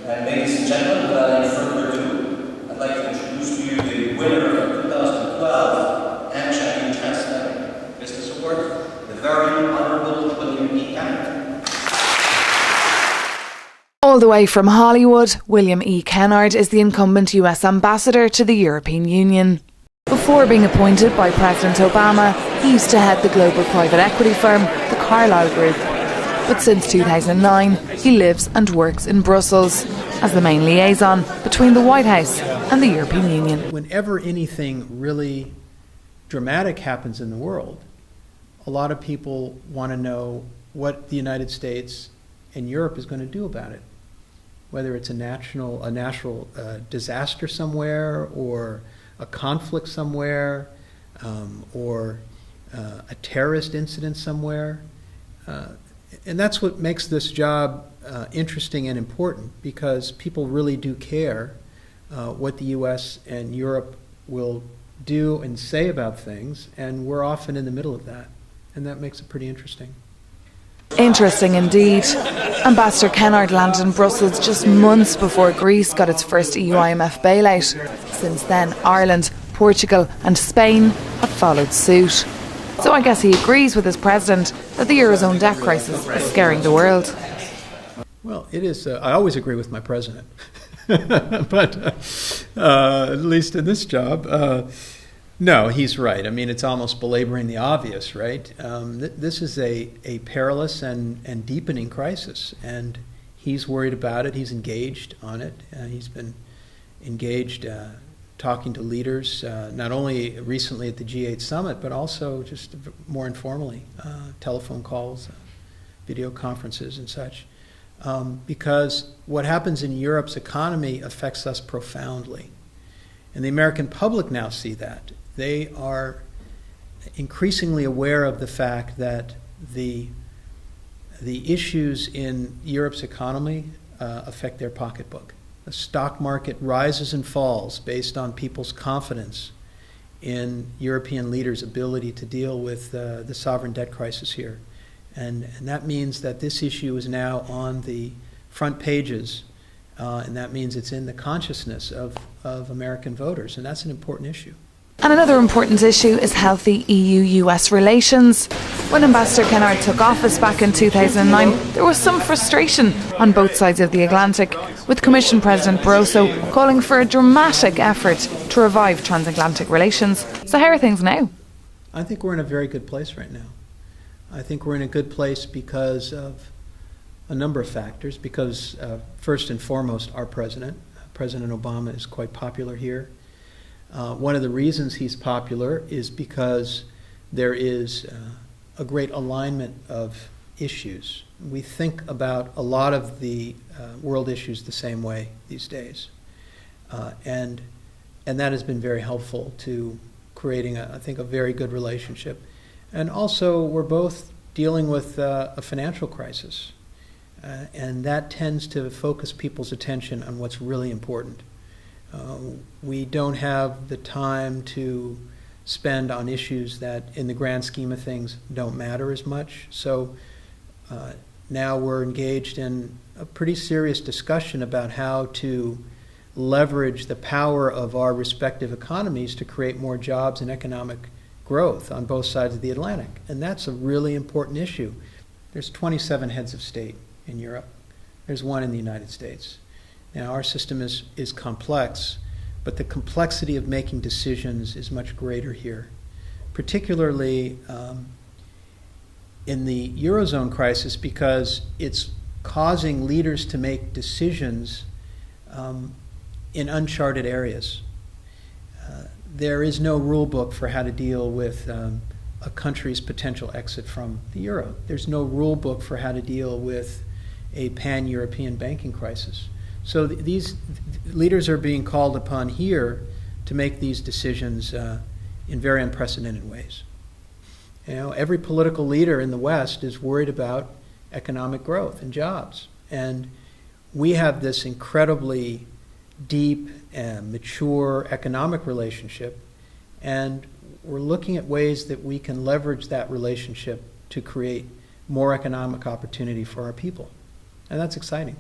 And ladies and gentlemen, without any further ado, I'd like to introduce to you the winner of 2012 Champion Chancellor Business Award, the very Honourable William E. Kennard. All the way from Hollywood, William E. Kennard is the incumbent US ambassador to the European Union. Before being appointed by President Obama, he used to head the global private equity firm, the Carlyle Group. But since 2009, he lives and works in Brussels as the main liaison between the White House and the European Union. Whenever anything really dramatic happens in the world, a lot of people want to know what the United States and Europe is going to do about it. Whether it's a natural disaster somewhere, or a conflict somewhere, or a terrorist incident somewhere. And that's what makes this job interesting and important, because people really do care what the U.S. and Europe will do and say about things, and we're often in the middle of that, and that makes it pretty interesting. Interesting indeed. Ambassador Kennard landed in Brussels just months before Greece got its first EU-IMF bailout. Since then, Ireland, Portugal and Spain have followed suit. So I guess he agrees with his president that the Eurozone debt crisis is scaring the world. Well, it is. I always agree with my president. But at least in this job, no, he's right. I mean, it's almost belaboring the obvious, right? This is a perilous and deepening crisis, and he's worried about it. He's engaged on it. He's been engaged talking to leaders, not only recently at the G8 summit, but also just more informally, telephone calls, video conferences and such. Because what happens in Europe's economy affects us profoundly. And the American public now see that. They are increasingly aware of the fact that the issues in Europe's economy affect their pocketbook. The stock market rises and falls based on people's confidence in European leaders' ability to deal with the sovereign debt crisis here. And that means that this issue is now on the front pages, and that means it's in the consciousness of American voters, and that's an important issue. And another important issue is healthy EU-US relations. When Ambassador Kennard took office back in 2009, there was some frustration on both sides of the Atlantic, with Commission President Barroso calling for a dramatic effort to revive transatlantic relations. So how are things now? I think we're in a very good place right now. I think we're in a good place because of a number of factors. Because first and foremost, our president, President Obama, is quite popular here. One of the reasons he's popular is because there is a great alignment of issues. We think about a lot of the world issues the same way these days. And that has been very helpful to creating, I think, a very good relationship. And also, we're both dealing with a financial crisis. And that tends to focus people's attention on what's really important. We don't have the time to spend on issues that, in the grand scheme of things, don't matter as much. So now we're engaged in a pretty serious discussion about how to leverage the power of our respective economies to create more jobs and economic growth on both sides of the Atlantic. And that's a really important issue. There's 27 heads of state in Europe. There's one in the United States. Now, our system is complex, but the complexity of making decisions is much greater here, particularly in the Eurozone crisis, because it's causing leaders to make decisions in uncharted areas. There is no rule book for how to deal with a country's potential exit from the euro. There's no rule book for how to deal with a pan-European banking crisis. So these leaders are being called upon here to make these decisions in very unprecedented ways. You know, every political leader in the West is worried about economic growth and jobs. And we have this incredibly deep and mature economic relationship, and we're looking at ways that we can leverage that relationship to create more economic opportunity for our people. And that's exciting.